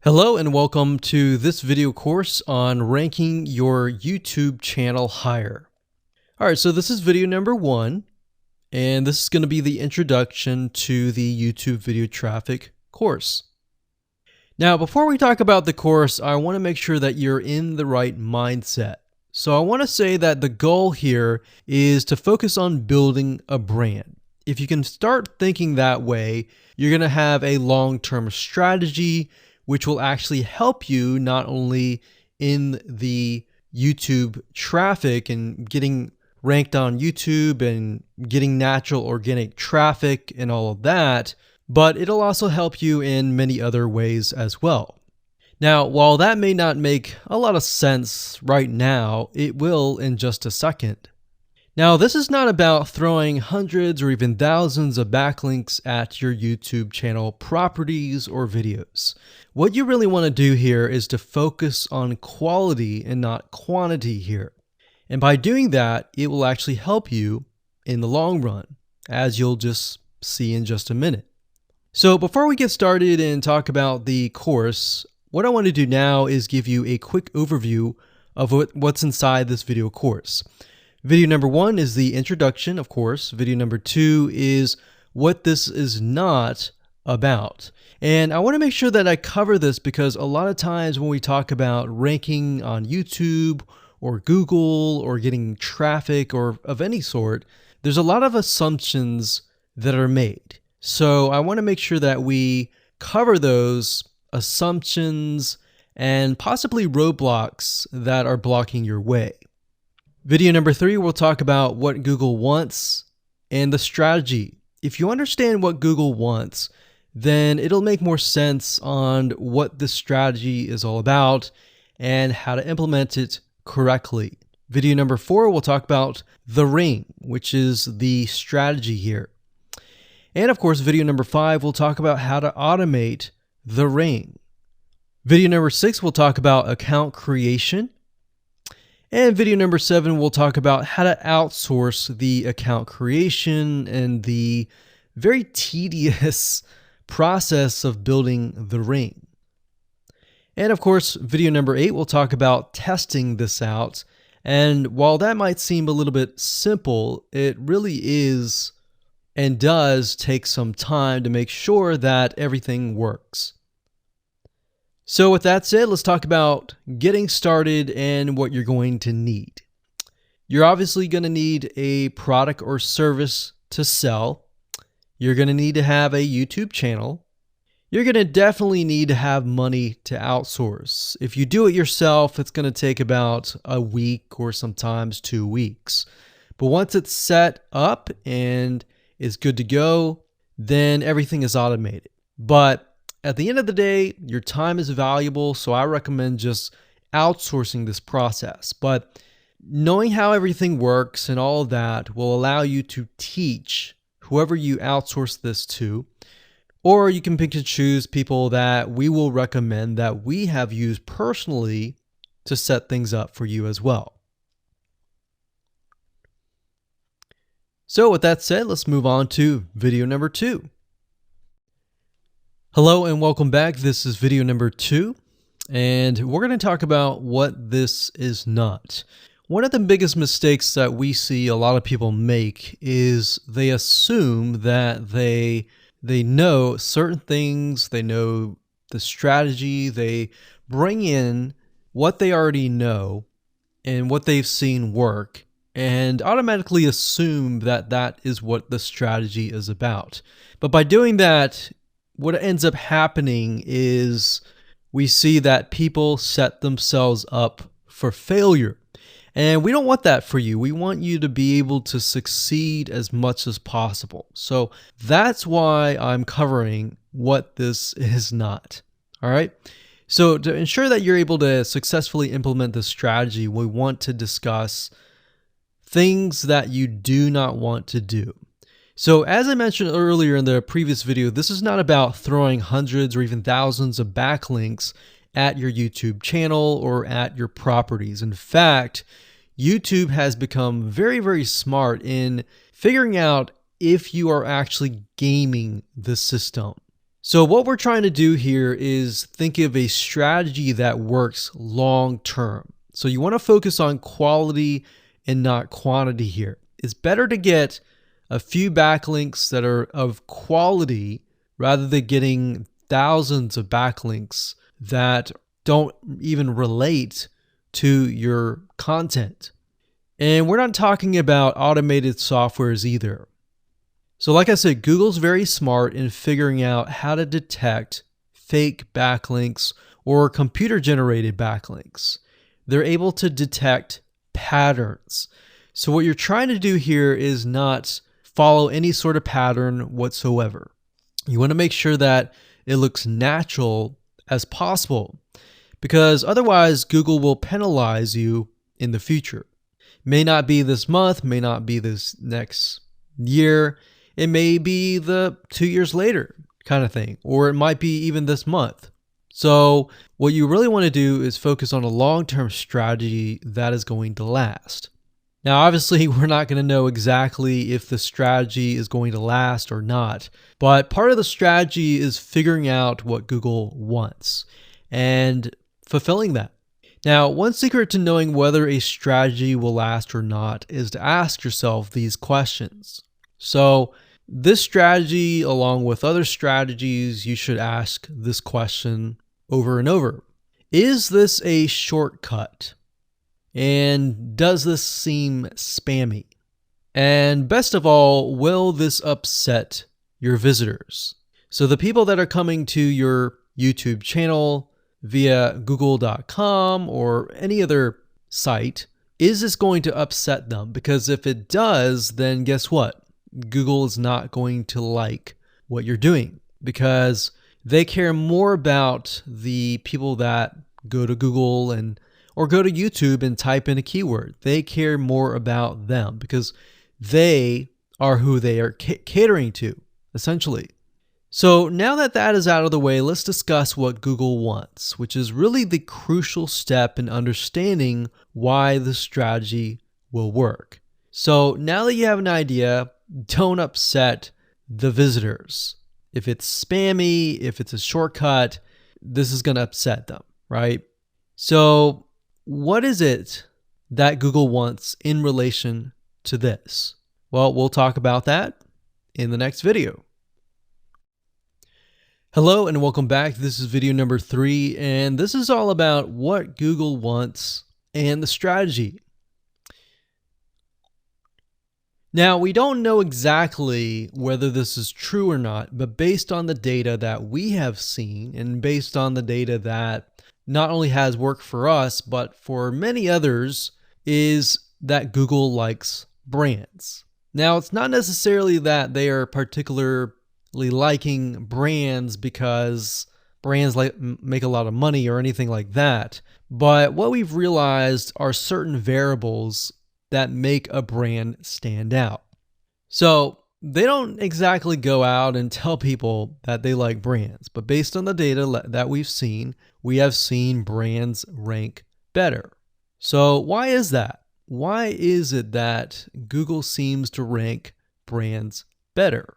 Hello and welcome to this video course on ranking your YouTube channel higher. All right, so this is video number 1, and this is going to be the introduction to the YouTube video traffic course. Now, before we talk about the course, I want to make sure that you're in the right mindset. So I want to say that the goal here is to focus on building a brand. If you can start thinking that way, you're going to have a long-term strategy which will actually help you not only in the YouTube traffic and getting ranked on YouTube and getting natural organic traffic and all of that, but it'll also help you in many other ways as well. Now, while that may not make a lot of sense right now, it will in just a second. Now, this is not about throwing hundreds or even thousands of backlinks at your YouTube channel properties or videos. What you really want to do here is to focus on quality and not quantity here. And by doing that, it will actually help you in the long run, as you'll just see in just a minute. So before we get started and talk about the course, what I want to do now is give you a quick overview of what's inside this video course. Video number 1 is the introduction, of course. Video number 2 is what this is not about. And I want to make sure that I cover this because a lot of times when we talk about ranking on YouTube or Google or getting traffic or of any sort, there's a lot of assumptions that are made. So I want to make sure that we cover those assumptions and possibly roadblocks that are blocking your way. Video number 3, we'll talk about what Google wants and the strategy. If you understand what Google wants, then it'll make more sense on what the strategy is all about and how to implement it correctly. Video number 4, we'll talk about the ring, which is the strategy here. And of course, video number 5, we'll talk about how to automate the ring. Video number 6, we'll talk about account creation. And video number 7, we'll talk about how to outsource the account creation and the very tedious process of building the ring. And of course, video number 8, we'll talk about testing this out. And while that might seem a little bit simple, it really is and does take some time to make sure that everything works. So with that said, let's talk about getting started and what you're going to need. You're obviously going to need a product or service to sell. You're going to need to have a YouTube channel. You're going to definitely need to have money to outsource. If you do it yourself, it's going to take about a week or sometimes 2 weeks. But once it's set up and is good to go, then everything is automated. But at the end of the day, your time is valuable, so I recommend just outsourcing this process. But knowing how everything works and all of that will allow you to teach whoever you outsource this to, or you can pick and choose people that we will recommend that we have used personally to set things up for you as well. So with that said, let's move on to video number 2. Hello and welcome back. This is video number 2, and we're going to talk about what this is not. One of the biggest mistakes that we see a lot of people make is they assume that they know certain things, they know the strategy, they bring in what they already know and what they've seen work, and automatically assume that that is what the strategy is about. But by doing that, what ends up happening is we see that people set themselves up for failure. And we don't want that for you. We want you to be able to succeed as much as possible. So that's why I'm covering what this is not. All right. So to ensure that you're able to successfully implement this strategy, we want to discuss things that you do not want to do. So as I mentioned earlier in the previous video, this is not about throwing hundreds or even thousands of backlinks at your YouTube channel or at your properties. In fact, YouTube has become very, very smart in figuring out if you are actually gaming the system. So what we're trying to do here is think of a strategy that works long term. So you want to focus on quality and not quantity here. It's better to get a few backlinks that are of quality rather than getting thousands of backlinks that don't even relate to your content. And we're not talking about automated softwares either. So like I said, Google's very smart in figuring out how to detect fake backlinks or computer-generated backlinks. They're able to detect patterns. So what you're trying to do here is not follow any sort of pattern whatsoever. You want to make sure that it looks natural as possible, because otherwise Google will penalize you in the future. May not be this month, may not be this next year. It may be the 2 years later kind of thing, or it might be even this month. So what you really want to do is focus on a long-term strategy that is going to last. Now, obviously, we're not going to know exactly if the strategy is going to last or not, but part of the strategy is figuring out what Google wants and fulfilling that. Now, one secret to knowing whether a strategy will last or not is to ask yourself these questions. So this strategy, along with other strategies, you should ask this question over and over. Is this a shortcut? And does this seem spammy? And best of all, will this upset your visitors? So the people that are coming to your YouTube channel via google.com or any other site, is this going to upset them? Because if it does, then guess what? Google is not going to like what you're doing, because they care more about the people that go to Google or go to YouTube and type in a keyword. They care more about them because they are who they are catering to, essentially. So now that that is out of the way, let's discuss what Google wants, which is really the crucial step in understanding why the strategy will work. So now that you have an idea, don't upset the visitors. If it's spammy, if it's a shortcut, this is going to upset them, right? So what is it that Google wants in relation to this? Well, we'll talk about that in the next video. Hello and welcome back. This is video number 3, and this is all about what Google wants and the strategy. Now, we don't know exactly whether this is true or not, but based on the data that we have seen and based on the data that not only has worked for us, but for many others, is that Google likes brands. Now, it's not necessarily that they are particularly liking brands because brands make a lot of money or anything like that, but what we've realized are certain variables that make a brand stand out. So they don't exactly go out and tell people that they like brands, but based on the data that we've seen, we have seen brands rank better. So why is that? Why is it that Google seems to rank brands better?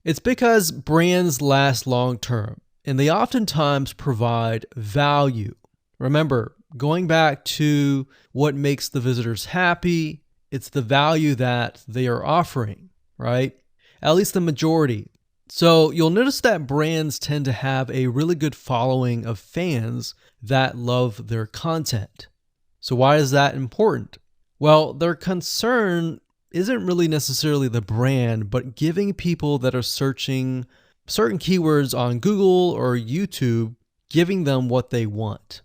It's because brands last long term, and they oftentimes provide value. Remember, going back to what makes the visitors happy, it's the value that they are offering, right? At least the majority. So you'll notice that brands tend to have a really good following of fans that love their content. So why is that important? Well, their concern isn't really necessarily the brand, but giving people that are searching certain keywords on Google or YouTube, giving them what they want.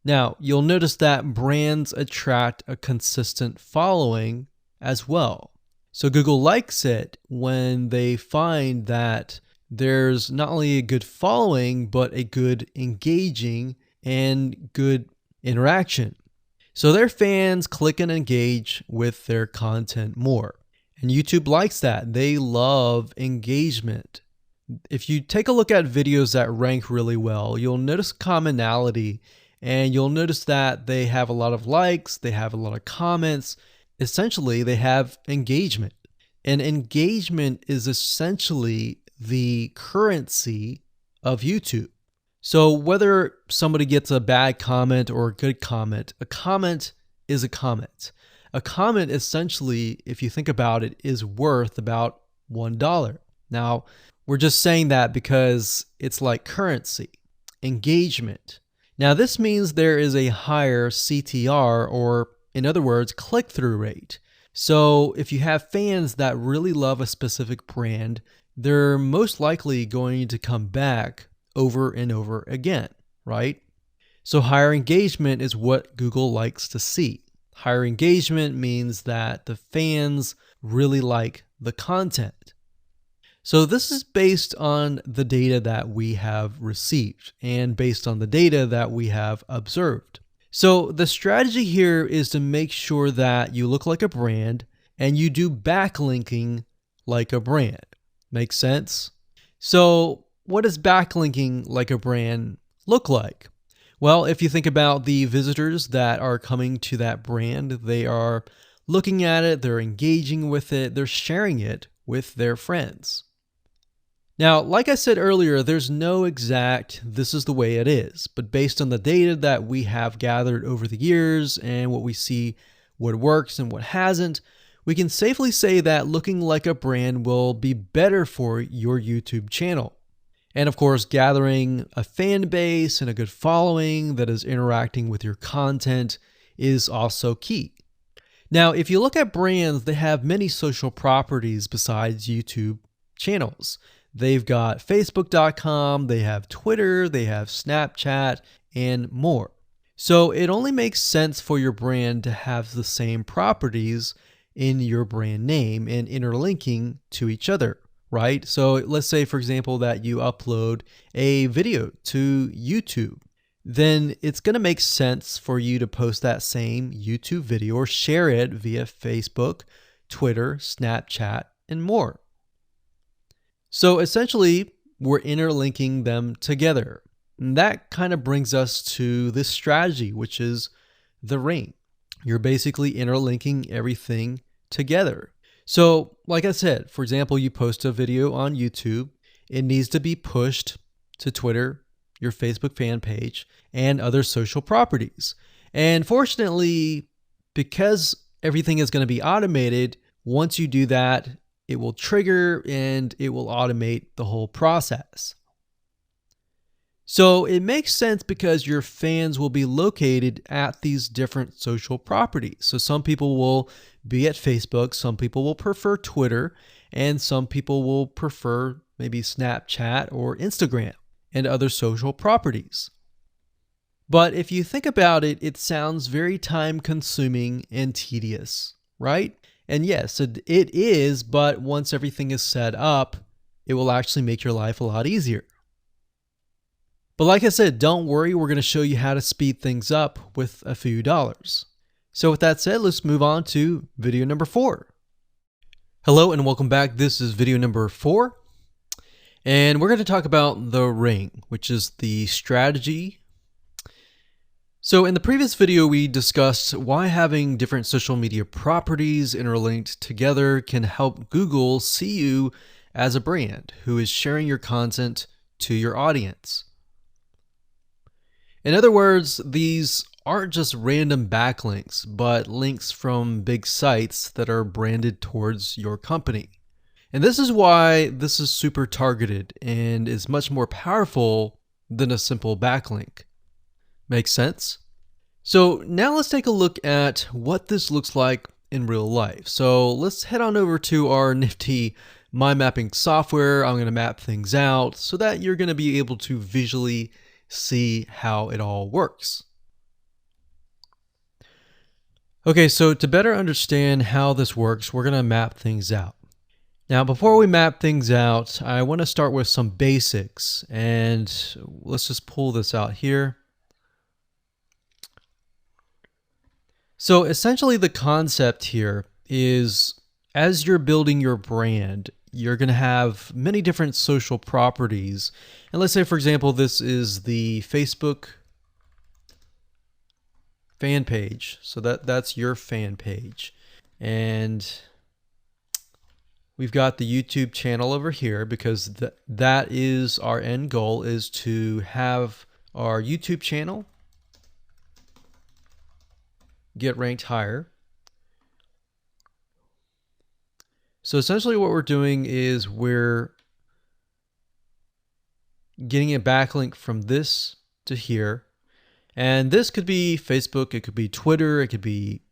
Now, you'll notice that brands attract a consistent following as well. So Google likes it when they find that there's not only a good following, but a good engaging and good interaction. So their fans click and engage with their content more. And YouTube likes that. They love engagement. If you take a look at videos that rank really well, you'll notice commonality. And you'll notice that they have a lot of likes, they have a lot of comments. Essentially, they have engagement. And engagement is essentially the currency of YouTube. So whether somebody gets a bad comment or a good comment, a comment is a comment. A comment essentially, if you think about it, is worth about $1. Now, we're just saying that because it's like currency, engagement. Now, this means there is a higher CTR, or in other words, click-through rate. So if you have fans that really love a specific brand, they're most likely going to come back over and over again, right? So higher engagement is what Google likes to see. Higher engagement means that the fans really like the content. So this is based on the data that we have received and based on the data that we have observed. So the strategy here is to make sure that you look like a brand and you do backlinking like a brand. Make sense? So what does backlinking like a brand look like? Well, if you think about the visitors that are coming to that brand, they are looking at it, they're engaging with it, they're sharing it with their friends. Now, like I said earlier, there's no exact this is the way it is, but based on the data that we have gathered over the years and what we see, what works and what hasn't, we can safely say that looking like a brand will be better for your YouTube channel. And of course, gathering a fan base and a good following that is interacting with your content is also key. Now, if you look at brands, they have many social properties besides YouTube channels. They've got Facebook.com, they have Twitter, they have Snapchat, and more. So it only makes sense for your brand to have the same properties in your brand name and interlinking to each other, right? So let's say, for example, that you upload a video to YouTube. Then it's going to make sense for you to post that same YouTube video or share it via Facebook, Twitter, Snapchat, and more. So essentially, we're interlinking them together. And that kind of brings us to this strategy, which is the ring. You're basically interlinking everything together. So like I said, for example, you post a video on YouTube, it needs to be pushed to Twitter, your Facebook fan page, and other social properties. And fortunately, because everything is going to be automated, once you do that, it will trigger and it will automate the whole process. So it makes sense because your fans will be located at these different social properties. So some people will be at Facebook, some people will prefer Twitter, and some people will prefer maybe Snapchat or Instagram and other social properties. But if you think about it, it sounds very time consuming and tedious, right? And yes, it is, but once everything is set up, it will actually make your life a lot easier. But like I said, don't worry, we're going to show you how to speed things up with a few dollars. So with that said, let's move on to video number 4. Hello and welcome back. This is video number 4. And we're going to talk about the ring, which is the strategy. So in the previous video, we discussed why having different social media properties interlinked together can help Google see you as a brand who is sharing your content to your audience. In other words, these aren't just random backlinks, but links from big sites that are branded towards your company. And this is why this is super targeted and is much more powerful than a simple backlink. Make sense? So now let's take a look at what this looks like in real life. So let's head on over to our nifty mind mapping software. I'm going to map things out so that you're going to be able to visually see how it all works. Okay, so to better understand how this works, we're going to map things out. Now, before we map things out, I want to start with some basics, and let's just pull this out here. So essentially the concept here is as you're building your brand, you're going to have many different social properties. And let's say, for example, this is the Facebook fan page. So that's your fan page. And we've got the YouTube channel over here because that is our end goal, is to have our YouTube channel get ranked higher. So essentially what we're doing is we're getting a backlink from this to here. And this could be Facebook, it could be Twitter, it could be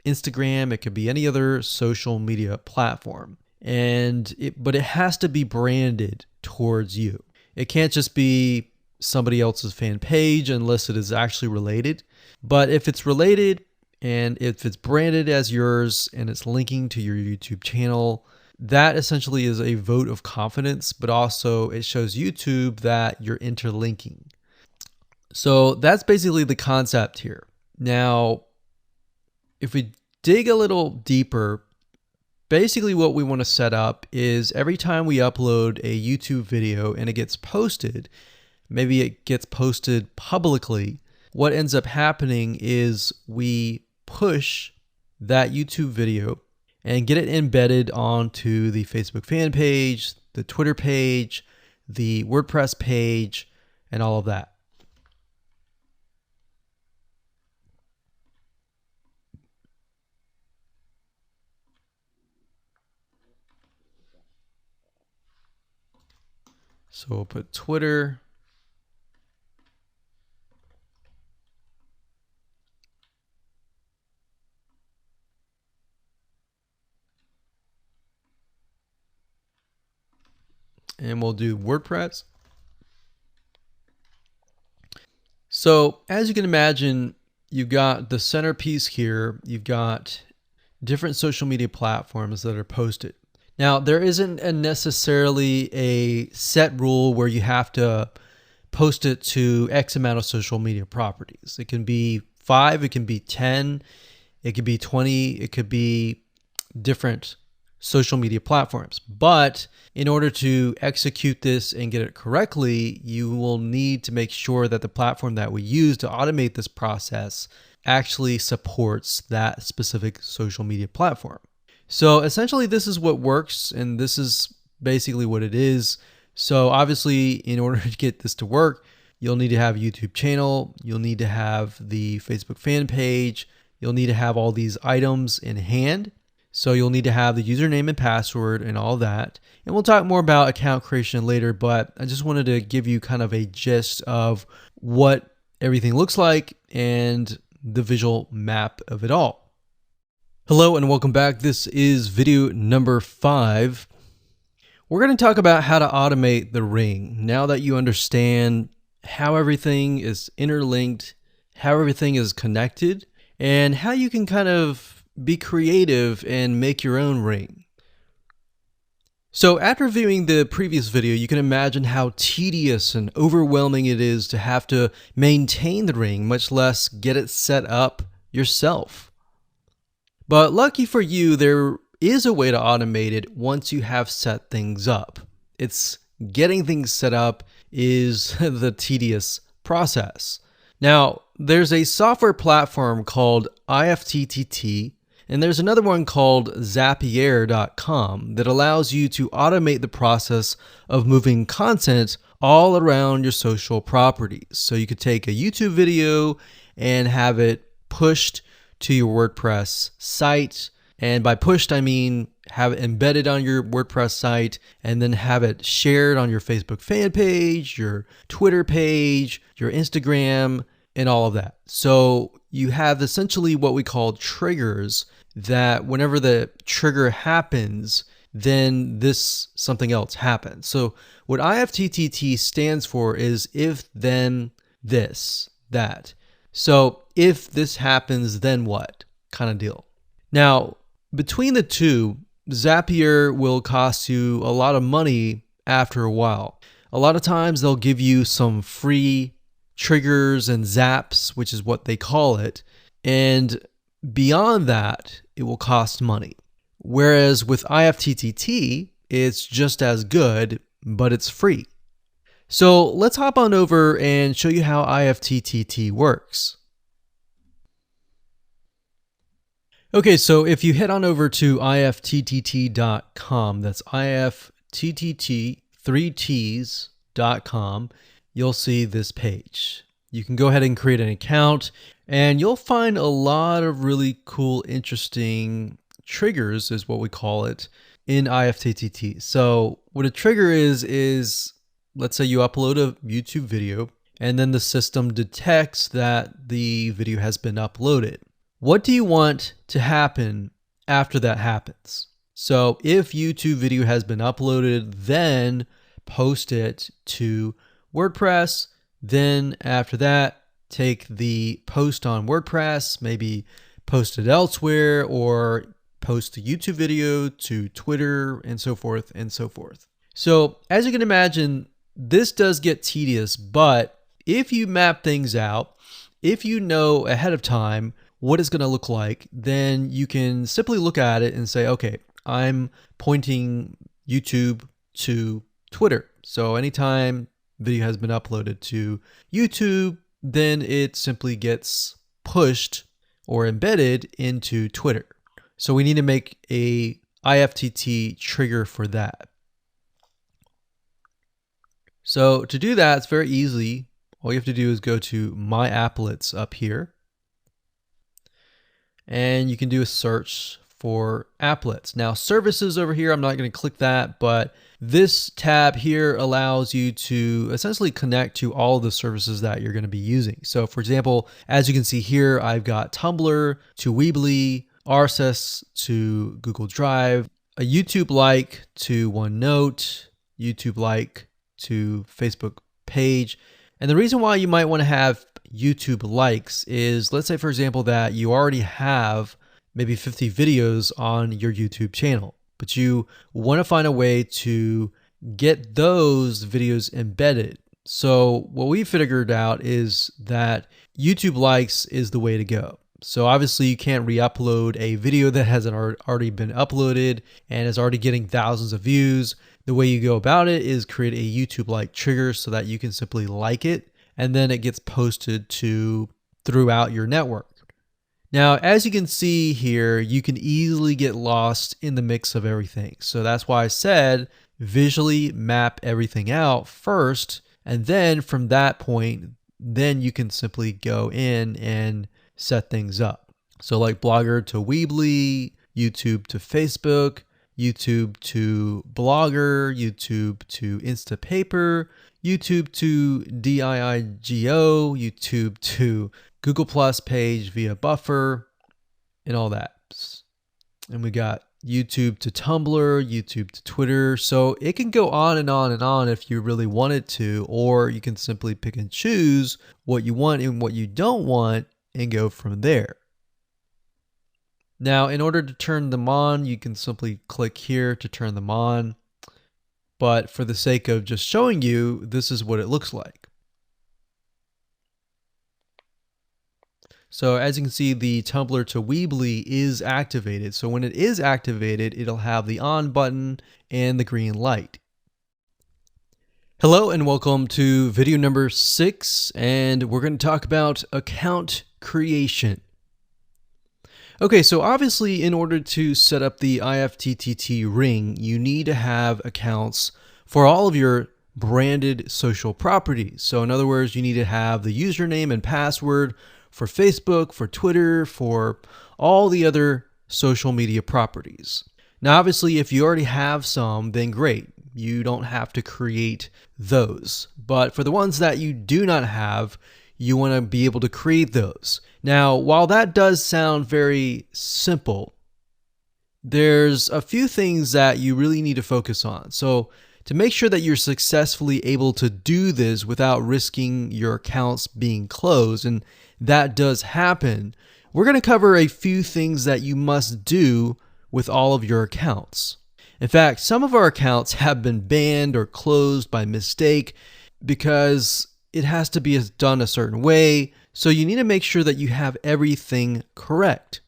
Instagram, it could be any other social media platform. But it has to be branded towards you. It can't just be somebody else's fan page unless it is actually related. But if it's related and if it's branded as yours and it's linking to your YouTube channel, that essentially is a vote of confidence, but also it shows YouTube that you're interlinking. So that's basically the concept here. Now, if we dig a little deeper, basically what we want to set up is every time we upload a YouTube video and it gets posted, maybe it gets posted publicly, what ends up happening is we push that YouTube video and get it embedded onto the Facebook fan page, the Twitter page, the WordPress page, and all of that. So we'll put Twitter. And we'll do WordPress. So as you can imagine, you've got the centerpiece here. You've got different social media platforms that are posted. Now, there isn't necessarily a set rule where you have to post it to X amount of social media properties. It can be 5, it can be 10, it could be 20, it could be different social media platforms. But in order to execute this and get it correctly, you will need to make sure that the platform that we use to automate this process actually supports that specific social media platform. So essentially this is what works, and this is basically what it is. So obviously in order to get this to work, you'll need to have a YouTube channel, you'll need to have the Facebook fan page, you'll need to have all these items in hand. So you'll need to have the username and password and all that. And we'll talk more about account creation later, but I just wanted to give you kind of a gist of what everything looks like and the visual map of it all. Hello and welcome back. This is video number 5. We're going to talk about how to automate the ring. Now that you understand how everything is interlinked, how everything is connected, and how you can kind of be creative and make your own ring. So after viewing the previous video, you can imagine how tedious and overwhelming it is to have to maintain the ring, much less get it set up yourself. But lucky for you, there is a way to automate it once you have set things up. It's getting things set up is the tedious process. Now, there's a software platform called IFTTT, and there's another one called Zapier.com that allows you to automate the process of moving content all around your social properties. So you could take a YouTube video and have it pushed to your WordPress site. And by pushed, I mean have it embedded on your WordPress site and then have it shared on your Facebook fan page, your Twitter page, your Instagram, and all of that. So you have essentially what we call triggers that whenever the trigger happens, then something else happens. So what IFTTT stands for is if, then, this, that. So if this happens, then what kind of deal. Now, between the two, Zapier will cost you a lot of money after a while. A lot of times they'll give you some free triggers and zaps, which is what they call it. And beyond that, it will cost money. Whereas with IFTTT, it's just as good, but it's free. So let's hop on over and show you how IFTTT works. Okay, so if you head on over to ifttt.com, that's ifttt, 3ts.com, you'll see this page. You can go ahead and create an account, and you'll find a lot of really cool, interesting triggers, is what we call it, in ifttt. So what a trigger is let's say you upload a YouTube video, and then the system detects that the video has been uploaded. What do you want to happen after that happens? So if YouTube video has been uploaded, then post it to WordPress. Then after that, take the post on WordPress, maybe post it elsewhere, or post the YouTube video to Twitter, and so forth and so forth. So as you can imagine, this does get tedious, but if you map things out, if you know ahead of time what it's going to look like, then you can simply look at it and say, okay, I'm pointing YouTube to Twitter. So anytime video has been uploaded to YouTube, then it simply gets pushed or embedded into Twitter. So we need to make a IFTTT trigger for that. So to do that, it's very easy. All you have to do is go to My Applets up here, and you can do a search for applets. Now services over here, I'm not going to click that, but this tab here allows you to essentially connect to all the services that you're going to be using. So for example, as you can see here, I've got Tumblr to Weebly, RSS to Google Drive, a YouTube like to OneNote, YouTube like to Facebook page. And the reason why you might want to have YouTube likes is, let's say for example that you already have maybe 50 videos on your YouTube channel, but you want to find a way to get those videos embedded. So what we figured out is that YouTube likes is the way to go. So obviously you can't re-upload a video that hasn't already been uploaded and is already getting thousands of views. The way you go about it is create a YouTube like trigger so that you can simply like it, and then it gets posted to throughout your network. Now, as you can see here, you can easily get lost in the mix of everything. So that's why I said visually map everything out first, and then from that point, then you can simply go in and set things up. So like Blogger to Weebly, YouTube to Facebook, YouTube to Blogger, YouTube to Instapaper, YouTube to DIIGO, YouTube to Google Plus page via Buffer, and all that. And we got YouTube to Tumblr, YouTube to Twitter. So it can go on and on and on if you really wanted to, or you can simply pick and choose what you want and what you don't want and go from there. Now, in order to turn them on, you can simply click here to turn them on. But for the sake of just showing you, this is what it looks like. So as you can see, the Tumblr to Weebly is activated. So when it is activated, it'll have the on button and the green light. Hello and welcome to video number 6, and we're going to talk about account creation. Okay, so obviously in order to set up the IFTTT ring, you need to have accounts for all of your branded social properties. So in other words, you need to have the username and password for Facebook, for Twitter, for all the other social media properties. Now, obviously, if you already have some, then great. You don't have to create those. But for the ones that you do not have, you want to be able to create those. Now, while that does sound very simple, there's a few things that you really need to focus on. So to make sure that you're successfully able to do this without risking your accounts being closed, and that does happen, we're going to cover a few things that you must do with all of your accounts. In fact, some of our accounts have been banned or closed by mistake because it has to be done a certain way. So you need to make sure that you have everything correct.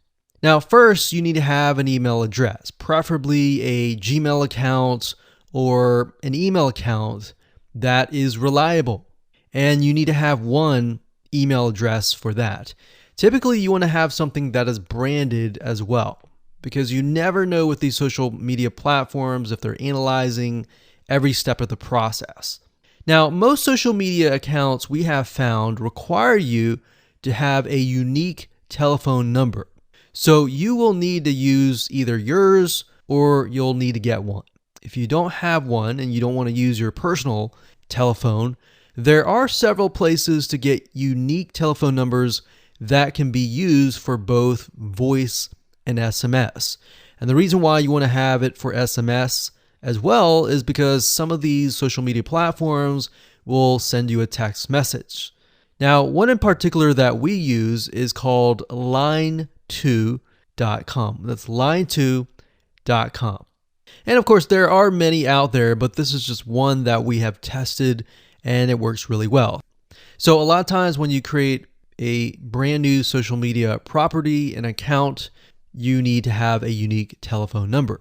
Now, first, you need to have an email address, preferably a Gmail account or an email account that is reliable. And you need to have one email address for that. Typically, you want to have something that is branded as well, because you never know with these social media platforms if they're analyzing every step of the process. Now, most social media accounts we have found require you to have a unique telephone number. So you will need to use either yours or you'll need to get one. If you don't have one and you don't want to use your personal telephone, there are several places to get unique telephone numbers that can be used for both voice and SMS. And the reason why you want to have it for SMS as well is because some of these social media platforms will send you a text message. Now, one in particular that we use is called line2.com. That's line2.com. And of course, there are many out there, but this is just one that we have tested and it works really well. So a lot of times when you create a brand new social media property, an account, you need to have a unique telephone number.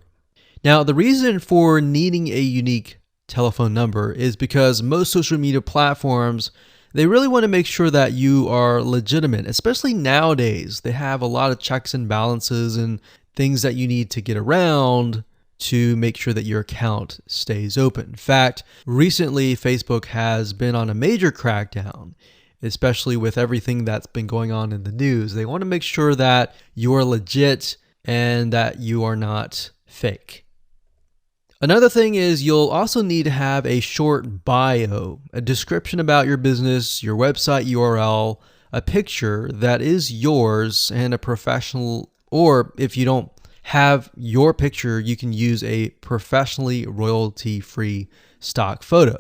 Now, the reason for needing a unique telephone number is because most social media platforms, they really want to make sure that you are legitimate, especially nowadays. They have a lot of checks and balances and things that you need to get around to make sure that your account stays open. In fact, recently Facebook has been on a major crackdown, especially with everything that's been going on in the news. They want to make sure that you are legit and that you are not fake. Another thing is you'll also need to have a short bio, a description about your business, your website URL, a picture that is yours, and a professional, or if you don't have your picture, you can use a professionally royalty-free stock photo.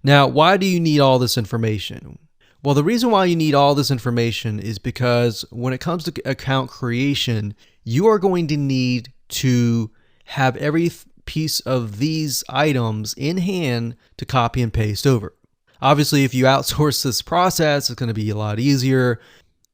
Now, why do you need all this information? Well, the reason why you need all this information is because when it comes to account creation, you are going to need to have every piece of these items in hand to copy and paste over. Obviously, if you outsource this process, it's going to be a lot easier.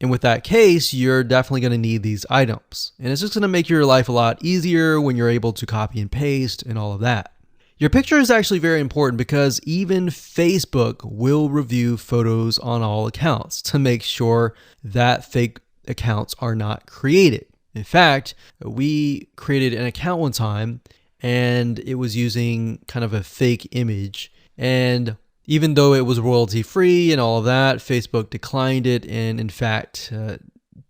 And with that case, you're definitely going to need these items. And it's just going to make your life a lot easier when you're able to copy and paste and all of that. Your picture is actually very important because even Facebook will review photos on all accounts to make sure that fake accounts are not created. In fact, we created an account one time and it was using kind of a fake image. And even though it was royalty free and all of that, Facebook declined it and in fact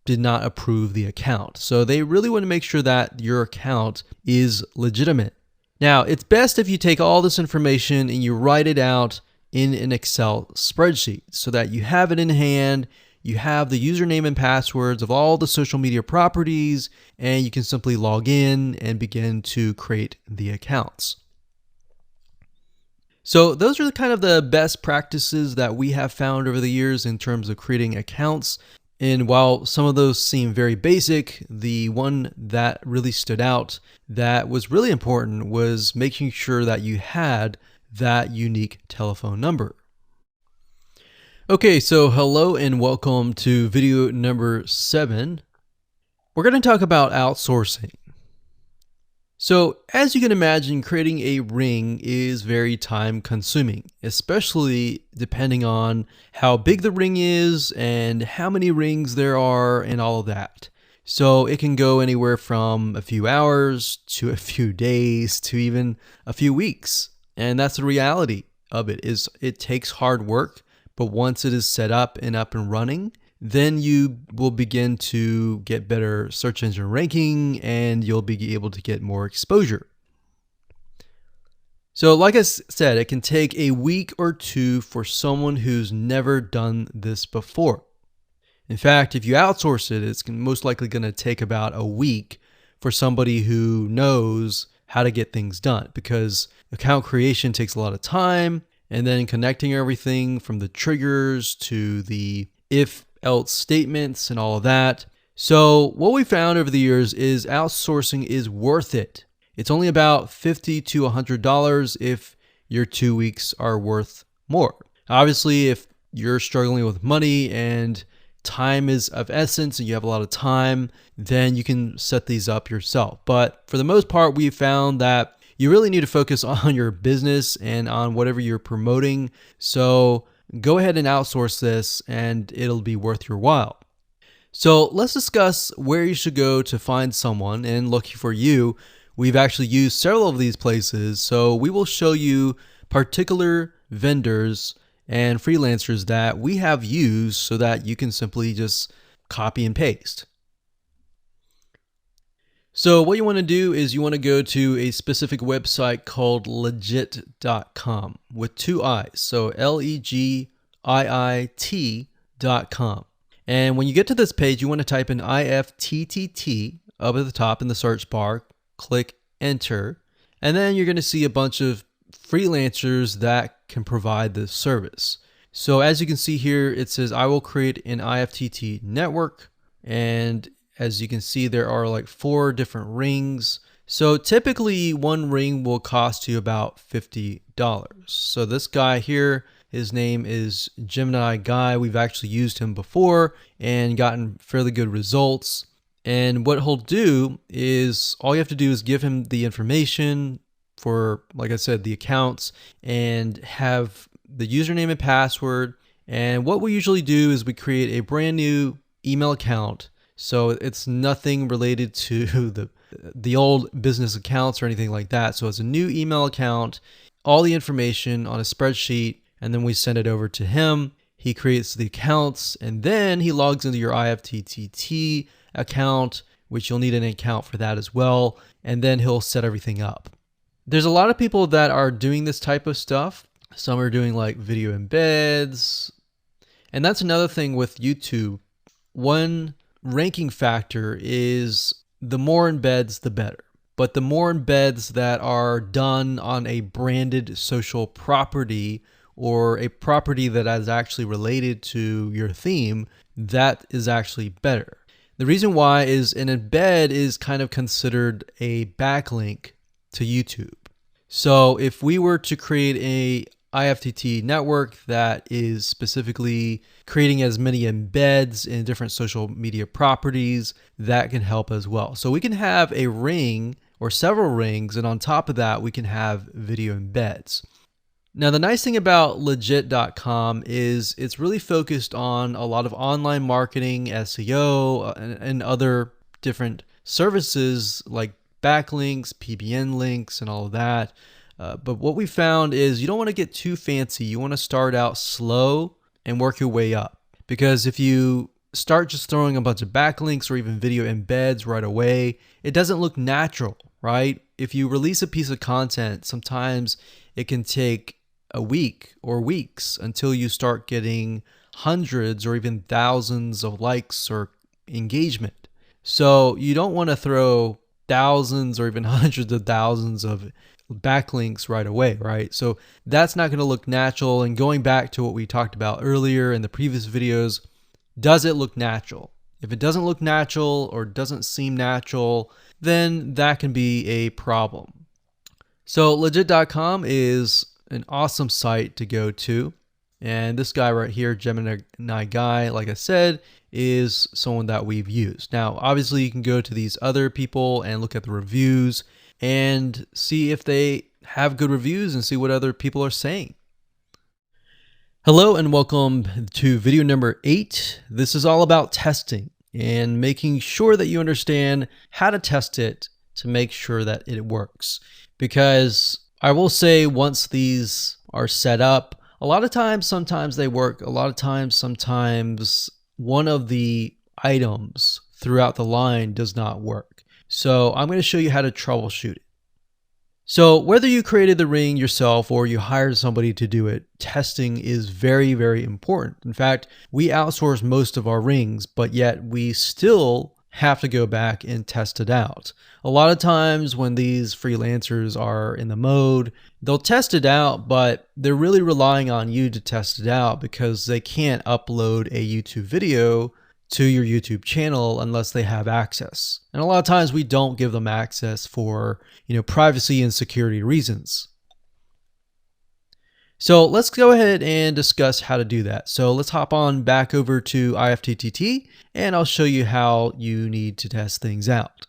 did not approve the account. So they really want to make sure that your account is legitimate. Now, it's best if you take all this information and you write it out in an Excel spreadsheet so that you have it in hand, you have the username and passwords of all the social media properties, and you can simply log in and begin to create the accounts. So those are kind of the best practices that we have found over the years in terms of creating accounts. And while some of those seem very basic, the one that really stood out that was really important was making sure that you had that unique telephone number. Okay, so hello and welcome to video number 7. We're going to talk about outsourcing. So as you can imagine, creating a ring is very time consuming, especially depending on how big the ring is and how many rings there are and all of that. So it can go anywhere from a few hours to a few days to even a few weeks. And that's the reality of it, is it takes hard work, but once it is set up and running, then you will begin to get better search engine ranking and you'll be able to get more exposure. So like I said, it can take a week or two for someone who's never done this before. In fact, if you outsource it, it's most likely going to take about a week for somebody who knows how to get things done, because account creation takes a lot of time, and then connecting everything from the triggers to the if-else statements and all of that. So what we found over the years is outsourcing is worth it. It's only about $50 to $100 if your 2 weeks are worth more. Obviously, if you're struggling with money and time is of essence and you have a lot of time, then you can set these up yourself. But for the most part, we found that you really need to focus on your business and on whatever you're promoting. So go ahead and outsource this and it'll be worth your while. So let's discuss where you should go to find someone, and lucky for you, we've actually used several of these places. So we will show you particular vendors and freelancers that we have used so that you can simply just copy and paste. So what you want to do is you want to go to a specific website called legit.com with two I's. So LEGIIT.com. And when you get to this page, you want to type in IFTTT up at the top in the search bar, click enter, and then you're going to see a bunch of freelancers that can provide this service. So as you can see here, it says I will create an IFTTT network, and as you can see, there are like 4 different rings. So typically one ring will cost you about $50. So this guy here, his name is Gemini Guy. We've actually used him before and gotten fairly good results. And what he'll do is all you have to do is give him the information for, like I said, the accounts, and have the username and password. And what we usually do is we create a brand new email account. So it's nothing related to the old business accounts or anything like that. So it's a new email account, all the information on a spreadsheet, and then we send it over to him. He creates the accounts, and then he logs into your IFTTT account, which you'll need an account for that as well, and then he'll set everything up. There's a lot of people that are doing this type of stuff. Some are doing like video embeds, and that's another thing with YouTube. One ranking factor is the more embeds, the better. But the more embeds that are done on a branded social property or a property that is actually related to your theme, that is actually better. The reason why is an embed is kind of considered a backlink to YouTube. So if we were to create a IFTTT network that is specifically creating as many embeds in different social media properties, that can help as well. So we can have a ring or several rings, and on top of that, we can have video embeds. Now, the nice thing about legit.com is it's really focused on a lot of online marketing, SEO, and other different services like backlinks, PBN links, and all of that. But what we found is you don't want to get too fancy. You want to start out slow and work your way up. Because if you start just throwing a bunch of backlinks or even video embeds right away, it doesn't look natural, right? If you release a piece of content, sometimes it can take a week or weeks until you start getting hundreds or even thousands of likes or engagement. So you don't want to throw thousands or even hundreds of thousands of backlinks right away, right? So that's not going to look natural. And going back to what we talked about earlier in the previous videos, does it look natural? If it doesn't look natural or doesn't seem natural, then that can be a problem. So legit.com is an awesome site to go to. And this guy right here, Gemini Guy, like I said, is someone that we've used. Now, obviously you can go to these other people and look at the reviews and see if they have good reviews and see what other people are saying. Hello and welcome to video number 8. This is all about testing and making sure that you understand how to test it to make sure that it works. Because I will say once these are set up, a lot of times, sometimes they work. A lot of times, sometimes one of the items throughout the line does not work. So I'm going to show you how to troubleshoot it. So whether you created the ring yourself or you hired somebody to do it, testing is very, very important. In fact, we outsource most of our rings, but yet we still have to go back and test it out. A lot of times when these freelancers are in the mode, they'll test it out, but they're really relying on you to test it out because they can't upload a YouTube video to your YouTube channel unless they have access. And a lot of times we don't give them access for, privacy and security reasons. So let's go ahead and discuss how to do that. So let's hop on back over to IFTTT and I'll show you how you need to test things out.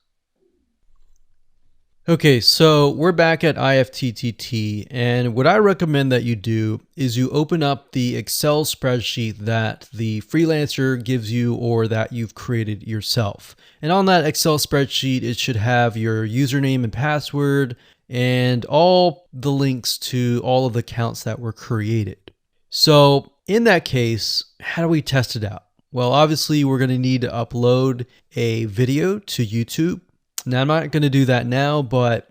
Okay, so we're back at IFTTT, and what I recommend that you do is you open up the Excel spreadsheet that the freelancer gives you or that you've created yourself. And on that Excel spreadsheet, it should have your username and password and all the links to all of the accounts that were created. So in that case, how do we test it out? Well, obviously we're going to need to upload a video to YouTube. Now, I'm not going to do that now, but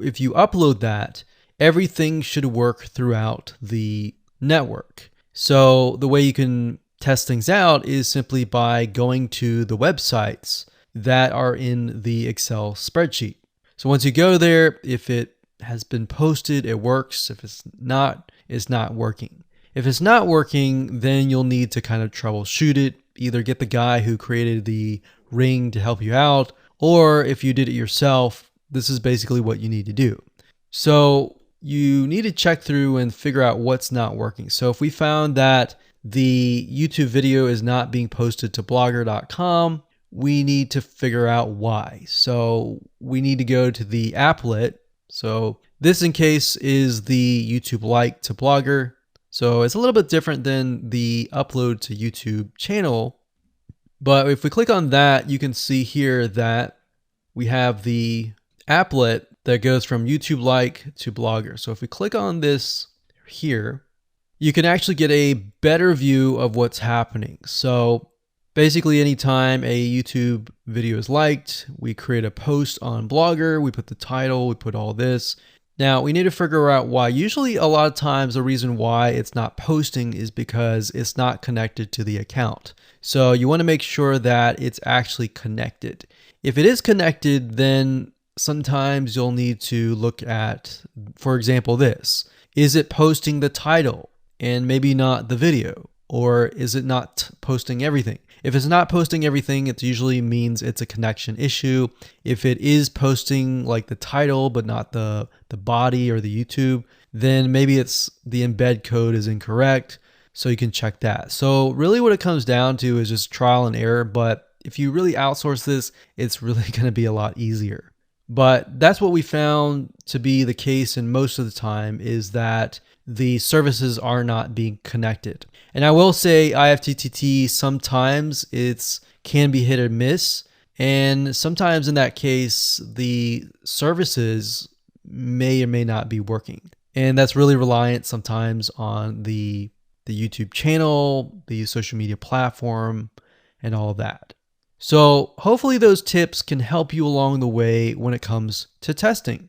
if you upload that, everything should work throughout the network. So the way you can test things out is simply by going to the websites that are in the Excel spreadsheet. So once you go there, if it has been posted, it works. If it's not working. If it's not working, then you'll need to kind of troubleshoot it. Either get the guy who created the ring to help you out, or if you did it yourself, this is basically what you need to do. So you need to check through and figure out what's not working. So if we found that the YouTube video is not being posted to blogger.com, we need to figure out why. So we need to go to the applet. So this in case is the YouTube like to Blogger. So it's a little bit different than the upload to YouTube channel. But if we click on that, you can see here that we have the applet that goes from YouTube like to Blogger. So if we click on this here, you can actually get a better view of what's happening. So basically anytime a YouTube video is liked, we create a post on Blogger, we put the title, we put all this. Now we need to figure out why. Usually a lot of times the reason why it's not posting is because it's not connected to the account. So you want to make sure that it's actually connected. If it is connected, then sometimes you'll need to look at, for example, this. Is it posting the title and maybe not the video? Or is it not posting everything? If it's not posting everything, it usually means it's a connection issue. If it is posting like the title, but not the body or the YouTube, then maybe it's the embed code is incorrect. So you can check that. So really what it comes down to is just trial and error. But if you really outsource this, it's really going to be a lot easier. But that's what we found to be the case in most of the time, is that the services are not being connected. And I will say IFTTT, sometimes it's can be hit or miss. And sometimes in that case, the services may or may not be working. And that's really reliant sometimes on the YouTube channel, the social media platform, and all of that. So hopefully those tips can help you along the way when it comes to testing.